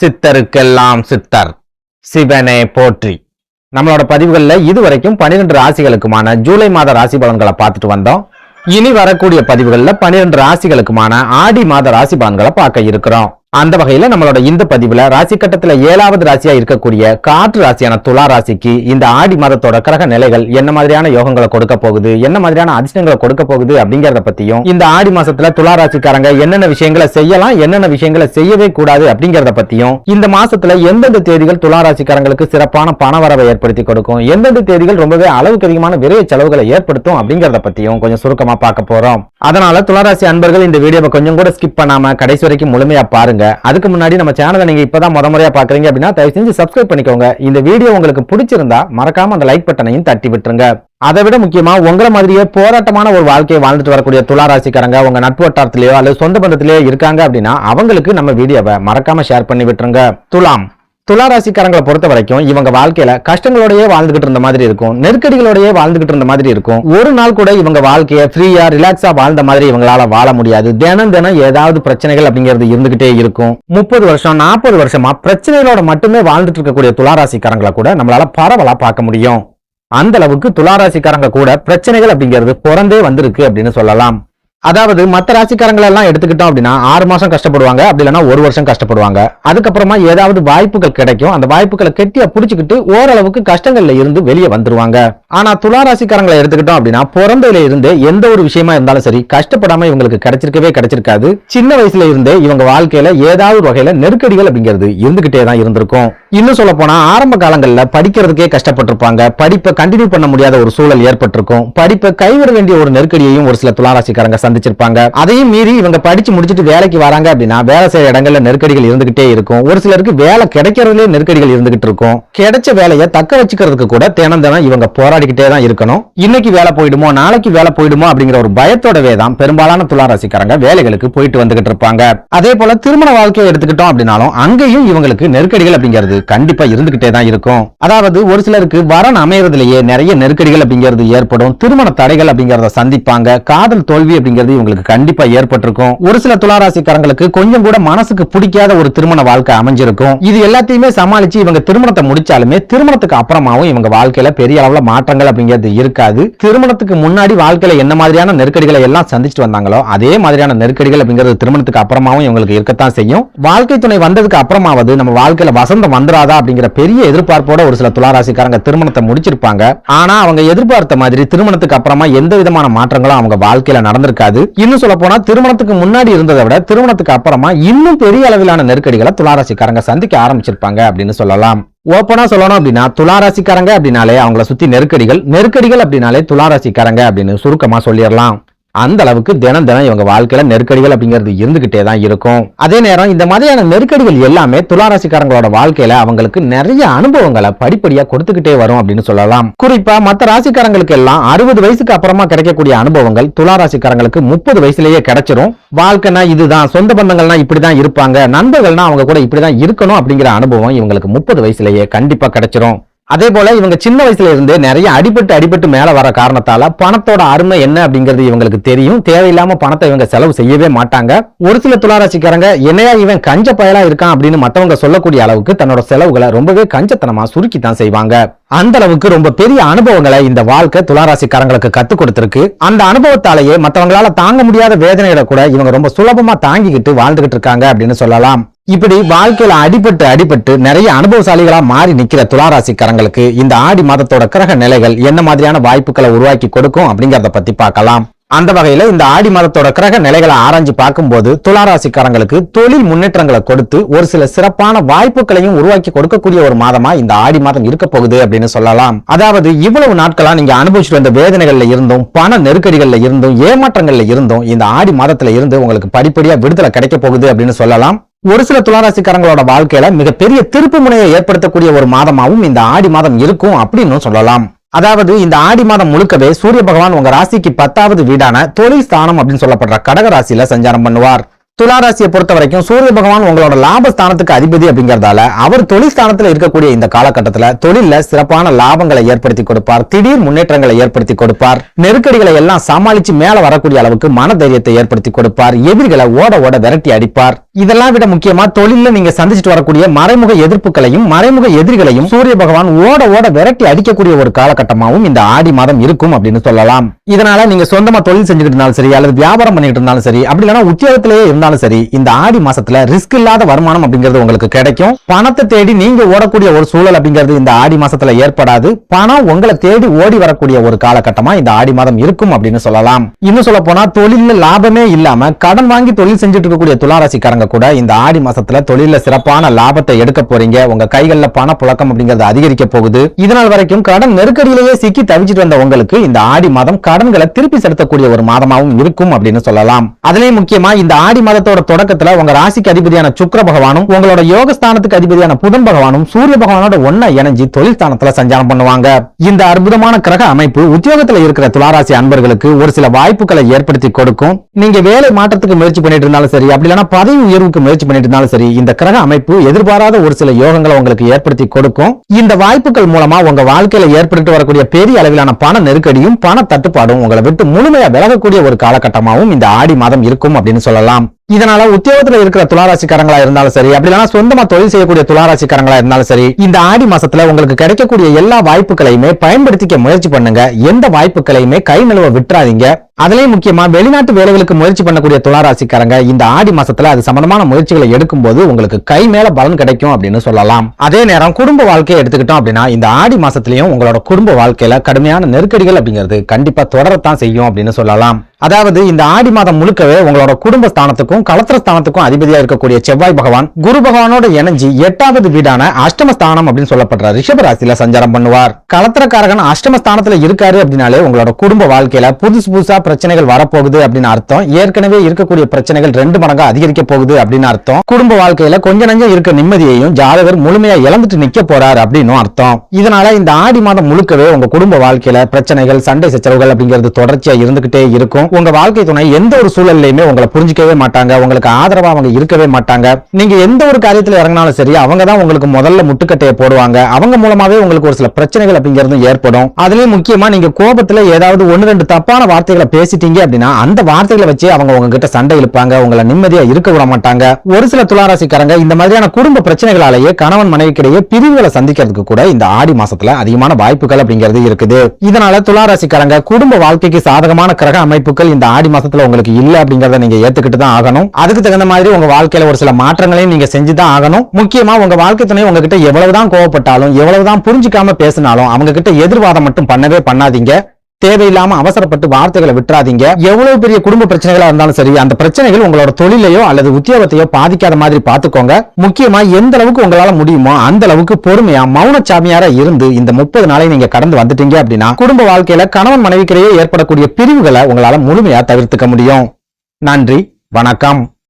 சித்தருக்கெல்லாம் சித்தர் சிவனே போற்றி. நம்மளோட பதிவுகளில் இதுவரைக்கும் 12 ராசிகளுக்குமான ஜூலை மாத ராசி பலன்களை பார்த்துட்டு வந்தோம். இனி வரக்கூடிய பதிவுகளில் 12 ராசிகளுக்குமான ஆடி மாத ராசி பலன்களை பார்க்க இருக்கிறோம். அந்த வகையில நம்மளோட இந்த பதிவுல ராசி கட்டத்துல 7வது ராசியா இருக்கக்கூடிய காற்று ராசியான துலா ராசிக்கு இந்த ஆடி மாதத்தோட கிரக நிலைகள் என்ன மாதிரியான யோகங்களை கொடுக்க போகுது, என்ன மாதிரியான அதிர்ஷ்டங்களை கொடுக்க போகுது அப்படிங்கறத பத்தியும், இந்த ஆடி மாசத்துல துலா ராசிக்காரங்க என்னென்ன விஷயங்களை செய்யலாம், என்னென்ன விஷயங்களை செய்யவே கூடாது அப்படிங்கறத பத்தியும், இந்த மாசத்துல எந்தெந்த தேதிகள் துலா ராசிக்காரங்களுக்கு சிறப்பான பண வரவை ஏற்படுத்தி கொடுக்கும், எந்தெந்த தேதிகள் ரொம்பவே அளவுக்கு அதிகமான விரைய செலவுகளை ஏற்படுத்தும் அப்படிங்கறத பத்தியும் கொஞ்சம் சுருக்கமா பார்க்க போறோம். அதனால துளாராசி அன்பர்கள் இந்த வீடியோவை கொஞ்சம் கூட ஸ்கிப் பண்ணாம கடைசி வரைக்கும் முழுமையா பாருங்க. அதுக்கு முன்னாடி நம்ம சேனலை நீங்க இப்பதான் முறையா பாக்குறீங்க அப்படின்னா தயவு செஞ்சு சப்ஸ்கிரைப் பண்ணிக்கோங்க. இந்த வீடியோ உங்களுக்கு பிடிச்சிருந்தா மறக்காம அந்த லைக் பட்டனையும் தட்டி விட்டுருங்க. அதை விட முக்கியமா உங்களை மாதிரியே போராட்டமான ஒரு வாழ்க்கையை வாழ்ந்துட்டு வரக்கூடிய துளாராசிக்காரங்க உங்க நட்பு வட்டாரத்திலேயோ அல்லது சொந்த பந்தத்திலேயோ இருக்காங்க அப்படின்னா அவங்களுக்கு நம்ம வீடியோவை மறக்காம ஷேர் பண்ணி விட்டுருங்க. துளாராசிக்காரங்களை பொறுத்த வரைக்கும் இவங்க வாழ்க்கையில கஷ்டங்களோடயே வாழ்ந்துகிட்டு இருந்த மாதிரி இருக்கும், நெருக்கடிகளோடய வாழ்ந்துகிட்டு இருந்த மாதிரி இருக்கும். ஒரு நாள் கூட இவங்க வாழ்க்கையை ஃப்ரீயா ரிலாக்ஸா வாழ்ந்த மாதிரி இவங்களால வாழ முடியாது. தினம் தினம் ஏதாவது பிரச்சனைகள் அப்படிங்கிறது இருந்துகிட்டே இருக்கும். 30 வருஷம் 40 வருஷமா பிரச்சனைகளோட மட்டுமே வாழ்ந்துட்டு இருக்கக்கூடிய துளாராசிக்காரங்களை கூட நம்மளால பரவலா பார்க்க முடியும். அந்த அளவுக்கு துளாராசிக்காரங்க கூட பிரச்சனைகள் அப்படிங்கிறது பிறந்தே வந்திருக்கு அப்படின்னு சொல்லலாம். அதாவது மற்ற ராசிக்காரங்களை எல்லாம் எடுத்துக்கிட்டோம் அப்படின்னா 6 மாசம் கஷ்டப்படுவாங்க, அப்படி இல்லைன்னா 1 வருஷம் கஷ்டப்படுவாங்க. அதுக்கப்புறமா ஏதாவது வாய்ப்புகள் கிடைக்கும், அந்த வாய்ப்புகளை கெட்டியா புடிச்சுக்கிட்டு ஓரளவுக்கு கஷ்டங்கள்ல இருந்து வெளியே வந்துருவாங்க. ஆனா துளாராசிக்காரங்களை எடுத்துக்கிட்டோம் அப்படின்னா பிறந்ததுல இருந்தே எந்த ஒரு விஷயமா இருந்தாலும் சரி கஷ்டப்படாம இவங்களுக்கு கிடைச்சிருக்காது. சின்ன வயசுல இருந்தே இவங்க வாழ்க்கையில ஏதாவது வகையில நெருக்கடிகள் அப்படிங்கிறது இருந்துகிட்டே தான் இருந்திருக்கும். இன்னும் சொல்ல போனா ஆரம்ப காலங்கள்ல படிக்கிறதுக்கே கஷ்டப்பட்டிருப்பாங்க, படிப்பை கண்டினியூ பண்ண முடியாத ஒரு சூழல் ஏற்பட்டிருக்கும், படிப்பை கைவிட வேண்டிய ஒரு நெருக்கடியையும் ஒரு சில துளாராசிக்காரங்க சந்திச்சிருப்பாங்க. அதையும் மீறி இவங்க படிச்சு முடிச்சுட்டு வேலைக்கு வராங்க அப்படின்னா வேலை செய்யற இடங்கள்ல நெருக்கடிகள் இருந்துகிட்டே இருக்கும். ஒரு சிலருக்கு வேலை கிடைக்கிறதுலே நெருக்கடிகள் இருந்துகிட்டு இருக்கும். கிடைச்ச வேலையை தக்க வச்சுக்கிறதுக்கு கூட தினம் இவங்க போராடிக்கிட்டே தான் இருக்கணும். இன்னைக்கு வேலை போயிடுமோ நாளைக்கு வேலை போயிடுமோ அப்படிங்கிற ஒரு பயத்தோடவே தான் பெரும்பாலான துளாராசிக்காரங்க வேலைகளுக்கு போயிட்டு வந்துகிட்டு இருப்பாங்க. அதே போல திருமண வாழ்க்கையை எடுத்துக்கிட்டோம் அப்படின்னாலும் அங்கேயும் இவங்களுக்கு நெருக்கடிகள் அப்படிங்கிறது கண்டிப்பா இருந்துகிட்டே தான் இருக்கும். அதாவது ஒரு சிலருக்கு வரன் அமையறதுலயே நிறைய நெருக்கடிகள் அப்படிங்கிறது ஏற்படும், திருமண தடைகள் அப்படிங்கறத சந்திப்பாங்க, காதல் தோல்வி அப்படிங்கிறது இவங்களுக்கு கண்டிப்பா ஏற்பட்டிருக்கும். ஒரு சில துளாராசிக்காரங்களுக்கு கொஞ்சம் கூட மனசுக்கு பிடிக்காத ஒரு திருமண வாழ்க்கை அமைஞ்சிருக்கும். இது எல்லாத்தையுமே சமாளிச்சு இவங்க திருமணத்தை முடிச்சாலுமே திருமணத்துக்கு அப்புறமாவும் இவங்க வாழ்க்கையில பெரிய அளவுல மாற்றங்கள் அப்படிங்கிறது இருக்காது. திருமணத்துக்கு முன்னாடி வாழ்க்கையில என்ன மாதிரியான நெருக்கடிகளை எல்லாம் சந்திச்சுட்டு வந்தாங்களோ அதே மாதிரியான நெருக்கடிகள் அப்படிங்கிறது திருமணத்துக்கு அப்புறமாவும் இவங்களுக்கு இருக்கத்தான் செய்யும். வாழ்க்கை துணை வந்ததுக்கு அப்புறமாவது நம்ம வாழ்க்கையில வசந்தம் வந்துராதா அப்படிங்கிற பெரிய எதிர்பார்ப்போட ஒரு சில துளாராசிக்காரங்க திருமணத்தை முடிச்சிருப்பாங்க. ஆனா அவங்க எதிர்பார்த்த மாதிரி திருமணத்துக்கு அப்புறமா எந்த விதமான மாற்றங்களும் அவங்க வாழ்க்கையில நடந்திருக்காது. இன்னும் சொல்ல போனா திருமணத்துக்கு முன்னாடி இருந்ததை விட திருமணத்துக்கு அப்புறமா இன்னும் பெரிய அளவிலான நெருக்கடிகளை துளாராசிக்காரங்க சந்திக்க ஆரம்பிச்சிருப்பாங்க அப்படின்னு சொல்லலாம். ஓப்பனா சொல்லணும் அப்படின்னா துளாராசிக்காரங்க அப்படின்னாலே அவங்கள சுத்தி நெருக்கடிகள் அப்படின்னாலே துளாராசிக்காரங்க அப்படின்னு சுருக்கமா சொல்லிடலாம். அந்த அளவுக்கு தினம் இவங்க வாழ்க்கையில நெருக்கடிகள் அப்படிங்கிறது இருந்துகிட்டே தான் இருக்கும். அதே நேரம் இந்த மாதிரியான நெருக்கடிகள் எல்லாமே துளாராசிக்காரங்களோட வாழ்க்கையில அவங்களுக்கு நிறைய அனுபவங்களை படிப்படியா கொடுத்துக்கிட்டே வரும் அப்படின்னு சொல்லலாம். குறிப்பா மற்ற ராசிக்காரங்களுக்கு எல்லாம் 60 வயசுக்கு அப்புறமா கிடைக்கக்கூடிய அனுபவங்கள் துளாராசிக்காரங்களுக்கு 30 வயசுலயே கிடைச்சிரும். வாழ்க்கைனா இதுதான், சொந்த பந்தங்கள்னா இப்படிதான் இருப்பாங்க, நண்பர்கள்னா அவங்க கூட இப்படிதான் இருக்கணும் அப்படிங்கிற அனுபவம் இவங்களுக்கு 30 வயசுலயே கண்டிப்பா கிடைச்சிரும். அதே போல இவங்க சின்ன வயசுல இருந்து நிறைய அடிபட்டு மேல வர காரணத்தால பணத்தோட அருமை என்ன அப்படிங்கிறது இவங்களுக்கு தெரியும். தேவையில்லாம பணத்தை இவங்க செலவு செய்யவே மாட்டாங்க. ஒரு சில துளாராசிக்காரங்க என்னையா இவன் கஞ்ச பயலா இருக்கான் அப்படின்னு மத்தவங்க சொல்லக்கூடிய அளவுக்கு தன்னோட செலவுகளை ரொம்பவே கஞ்சத்தனமா சுருக்கி தான் செய்வாங்க. அந்த அளவுக்கு ரொம்ப பெரிய அனுபவங்களை இந்த வாழ்க்கை துளாராசிக்காரங்களுக்கு கத்து கொடுத்திருக்கு. அந்த அனுபவத்தாலேயே மற்றவங்களால தாங்க முடியாத வேதனைகளை கூட இவங்க ரொம்ப சுலபமா தாங்கிக்கிட்டு வாழ்ந்துகிட்டு இருக்காங்க அப்படின்னு சொல்லலாம். இப்படி வாழ்க்கையில அடிபட்டு நிறைய அனுபவசாலிகளா மாறி நிக்கிற துளாராசிக்காரங்களுக்கு இந்த ஆடி மாதத்தோட கிரக நிலைகள் என்ன மாதிரியான வாய்ப்புகளை உருவாக்கி கொடுக்கும் அப்படிங்கறத பத்தி பார்க்கலாம். அந்த வகையில இந்த ஆடி மாதத்தோட கிரக நிலைகளை ஆராய்ஞ்சு பார்க்கும்போது துளாராசிக்காரங்களுக்கு தொழில் முன்னேற்றங்களை கொடுத்து ஒரு சில சிறப்பான வாய்ப்புகளையும் உருவாக்கி கொடுக்கக்கூடிய ஒரு மாதமா இந்த ஆடி மாதம் இருக்க போகுது அப்படின்னு சொல்லலாம். அதாவது இவ்வளவு நாட்களா நீங்க அனுபவிச்சுட்டு வந்த வேதனைகள்ல இருந்தும் பண நெருக்கடிகள்ல இருந்தும் ஏமாற்றங்கள்ல இருந்தும் இந்த ஆடி மாதத்துல இருந்து உங்களுக்கு படிப்படியா விடுதலை கிடைக்க போகுது அப்படின்னு சொல்லலாம். ஒரு சில துளாராசிக்காரங்களோட வாழ்க்கையில மிகப்பெரிய திருப்பு முனையை ஏற்படுத்தக்கூடிய ஒரு மாதமாகவும் இந்த ஆடி மாதம் இருக்கும் அப்படின்னு சொல்லலாம். அதாவது இந்த ஆடி மாதம் முழுக்கவே சூரிய பகவான் உங்க ராசிக்கு 10வது வீடான தொழில் ஸ்தானம் அப்படின்னு சொல்லப்படுற கடக ராசியில சஞ்சாரம் பண்ணுவார். துளாராசியை பொறுத்த வரைக்கும் சூரிய பகவான் உங்களோட லாபஸ்தானத்துக்கு அதிபதி அப்படிங்கறதால அவர் தொழில் ஸ்தானத்துல இருக்கக்கூடிய இந்த காலகட்டத்துல தொழில சிறப்பான லாபங்களை ஏற்படுத்தி கொடுப்பார், திடீர் முன்னேற்றங்களை ஏற்படுத்தி கொடுப்பார், நெருக்கடிகளை எல்லாம் சமாளிச்சு மேல வரக்கூடிய அளவுக்கு மன தைரியத்தை ஏற்படுத்தி கொடுப்பார், எதிரிகளை ஓட விரட்டி அடிப்பார். இதெல்லாம் விட முக்கியமா தொழில நீங்க சந்திச்சுட்டு வரக்கூடிய மறைமுக எதிர்ப்புகளையும் மறைமுக எதிரிகளையும் சூரிய பகவான் ஓட ஓட விரட்டி அடிக்கக்கூடிய ஒரு காலகட்டமாகவும் இந்த ஆடி மாதம் இருக்கும் அப்படின்னு சொல்லலாம். இதனால நீங்க சொந்தமா தொழில் செஞ்சுட்டு இருந்தாலும் சரி, அல்லது வியாபாரம் பண்ணிட்டு இருந்தாலும் சரி, அப்படி இல்லைன்னா உத்தியோகத்திலேயே இருந்தாலும் சரி, இந்த ஆடி மாசத்துல ரிஸ்க் இல்லாத வருமானம் அப்படிங்கிறது உங்களுக்கு கிடைக்கும். பணத்தை தேடி நீங்க ஓடக்கூடிய ஒரு சூழல் அப்படிங்கிறது இந்த ஆடி மாசத்துல ஏற்படாது. பணம் உங்களை தேடி ஓடி வரக்கூடிய ஒரு காலகட்டமா இந்த ஆடி மாதம் இருக்கும் அப்படின்னு சொல்லலாம். இன்னும் சொல்ல போனா தொழில லாபமே இல்லாம கடன் வாங்கி தொழில் செஞ்சுட்டு இருக்கக்கூடிய துளாராசிக்காரங்க கூட இந்த ஆடி மாசத்துல தொழில சிறப்பான லாபத்தை எடுக்க போறீங்க. உங்க கைகள்ல பண புழக்கம் அப்படிங்கிறது அதிகரிக்க போகுது. இதனால் வரைக்கும் கடன் நெருக்கடியிலேயே சிக்கி தவிச்சிட்டு வந்த உங்களுக்கு இந்த ஆடி மாதம் கடன்களை திருப்பி செலுத்தக்கூடிய ஒரு மாதமாகவும் இருக்கும் அப்படின்னு சொல்லலாம். அதுலயும் முக்கியமா இந்த ஆடி மாதத்தோட தொடக்கத்துல உங்க ராசிக்கு அதிபதியான சுக்கிர பகவானும் உங்களோட யோகஸ்தானத்துக்கு அதிபதியான புதன் பகவானும் சூரிய பகவானோட ஒன்னா இணைஞ்சு தொழில் ஸ்தானத்துல சஞ்சாரம் பண்ணுவாங்க. இந்த அற்புதமான கிரக அமைப்பு உத்தியோகத்துல இருக்கிற துளாராசி அன்பர்களுக்கு ஒரு சில வாய்ப்புகளை ஏற்படுத்தி கொடுக்கும். நீங்க வேலை மாற்றத்துக்கு முயற்சி பண்ணிட்டு இருந்தாலும் சரி, அப்படி இல்லைன்னா பதவி உயர்வுக்கு முயற்சி பண்ணிட்டு இருந்தாலும் சரி, இந்த கிரக அமைப்பு எதிர்பாராத ஒரு சில யோகங்களை உங்களுக்கு ஏற்படுத்தி கொடுக்கும். இந்த வாய்ப்புகள் மூலமா உங்க வாழ்க்கையில ஏற்பட்டு வரக்கூடிய பெரிய அளவிலான பண நெருக்கடியும் பண தட்டுப்பாடும் உங்களை விட்டு முழுமையா விலகக்கூடிய ஒரு காலகட்டமாகவும் இந்த ஆடி மாதம் இருக்கும் அப்படின்னு சொல்லலாம். இதனால உத்தியோகத்துல இருக்கிற துளாராசிக்காரங்களா இருந்தாலும் சரி, அப்படி இல்லைன்னா சொந்தமா தொழில் செய்யக்கூடிய துளாராசிக்காரங்களா இருந்தாலும் சரி, இந்த ஆடி மாசத்துல உங்களுக்கு கிடைக்கக்கூடிய எல்லா வாய்ப்புகளையுமே பயன்படுத்திக்க முயற்சி பண்ணுங்க. எந்த வாய்ப்புகளையுமே கை நழுவ விட்டுறாதீங்க. அதுலயும் முக்கியமா வெளிநாட்டு வேலைகளுக்கு முயற்சி பண்ணக்கூடிய துளாராசிக்காரங்க இந்த ஆடி மாசத்துல அது சம்பந்தமான முயற்சிகளை எடுக்கும் போது உங்களுக்கு கை மேல பலன் கிடைக்கும் அப்படின்னு சொல்லலாம். அதே நேரம் குடும்ப வாழ்க்கையை எடுத்துக்கிட்டோம் அப்படின்னா இந்த ஆடி மாசத்திலையும் உங்களோட குடும்ப வாழ்க்கையில கடுமையான நெருக்கடிகள் அப்படிங்கிறது கண்டிப்பா தொடரத்தான் செய்யும் அப்படின்னு சொல்லலாம். அதாவது இந்த ஆடி மாதம் முழுக்கவே உங்களோட குடும்ப ஸ்தானத்துக்கும் கலத்திர ஸ்தானத்துக்கும் அதிபதியா இருக்கக்கூடிய செவ்வாய் பகவான் குரு பகவானோட இணைஞ்சு 8வது வீடான அஷ்டமஸ்தானம் அப்படின்னு சொல்லப்படுற ரிஷப ராசியில சஞ்சாரம் பண்ணுவார். கலத்திரக்காரகன் அஷ்டமஸ்தானத்துல இருக்காரு அப்படின்னாலே உங்களோட குடும்ப வாழ்க்கையில புதுசா பிரச்சனைகள் வரப்போகுது அப்படின்னு அர்த்தம். ஏற்கனவே இருக்கக்கூடிய பிரச்சனைகள் 2 மடங்கா அதிகரிக்க போகுது அப்படின்னு அர்த்தம். குடும்ப வாழ்க்கையில கொஞ்ச நஞ்சம் இருக்க நிம்மதியையும் ஜாதகர் முழுமையா இழந்துட்டு நிக்க போறாரு அப்படின்னு அர்த்தம். இதனால இந்த ஆடி மாதம் முழுக்கவே உங்க குடும்ப வாழ்க்கையில பிரச்சனைகள், சண்டை சச்சரவுகள் அப்படிங்கிறது தொடர்ச்சியா இருந்துகிட்டே இருக்கும். உங்க வாழ்க்கை துணை எந்த ஒரு சூழல்லையுமே உங்களை புரிஞ்சிக்கவே மாட்டாங்க. உங்களுக்கு ஆதரவா அவங்க இருக்கவே மாட்டாங்க. நீங்க எந்த ஒரு காரியத்துல இறங்கினாலும் சரி, அவங்க தான் உங்களுக்கு முதல்ல முட்டுக்கட்டையை போடுவாங்க. அவங்க மூலமாவே உங்களுக்கு ஒரு சில பிரச்சனைகள் அப்படிங்கிறது ஏற்படும். அதுலயும் முக்கியமா நீங்க கோபத்துல ஏதாவது 1-2 தப்பான வார்த்தைகளை பேசிட்டீங்க அப்படின்னா அந்த வார்த்தைகளை வச்சு அவங்க உங்ககிட்ட சண்டை இழுப்பாங்க. உங்களை நிம்மதியா இருக்க விட மாட்டாங்க. ஒரு சில துளாராசிக்காரங்க இந்த மாதிரியான குடும்ப பிரச்சனைகளாலேயே கணவன் மனைவிக்கிடையே பிரிவுகளை சந்திக்கிறதுக்கு கூட இந்த ஆடி மாசத்துல அதிகமான வாய்ப்புகள் அப்படிங்கிறது இருக்குது. இதனால துளாராசிக்காரங்க குடும்ப வாழ்க்கைக்கு சாதகமான கிரக அமைப்பு இந்த ஆடி மாசத்துல உங்களுக்கு இல்ல அப்படிங்கறத நீங்க ஏத்துக்கிட்டு தான் ஆகணும். அதுக்கு தகுந்த மாதிரி உங்க வாழ்க்கையில ஒரு சில மாற்றங்களையும் நீங்க செஞ்சுதான் ஆகணும். முக்கியமா உங்க வாழ்க்கை துணை உங்ககிட்ட எவ்வளவுதான் கோவப்பட்டாலும், எவ்வளவுதான் புரிஞ்சுக்காம பேசினாலும் அவங்க கிட்ட எதிர்வாதம் மட்டும் பண்ணவே பண்ணாதீங்க. தேவையில்லாம அவசரப்பட்டு வார்த்தைகளை விட்டுறாதீங்க. எவ்வளவு பெரிய குடும்ப பிரச்சனைகளா இருந்தாலும் சரி, அந்த பிரச்சனைகள் உங்களோட தொழிலையோ அல்லது உத்தியோகத்தையோ பாதிக்காத மாதிரி பாத்துக்கோங்க. முக்கியமா எந்த அளவுக்கு உங்களால முடியுமோ அந்த அளவுக்கு பொறுமையா மௌனச்சாமியாரா இருந்து இந்த 30 நாளை நீங்க கடந்து வந்துட்டீங்க அப்படின்னா குடும்ப வாழ்க்கையில கணவன் மனைவிக்கிடையே ஏற்படக்கூடிய பிரிவுகளை உங்களால முழுமையா தவிர்த்துக்க முடியும். நன்றி, வணக்கம்.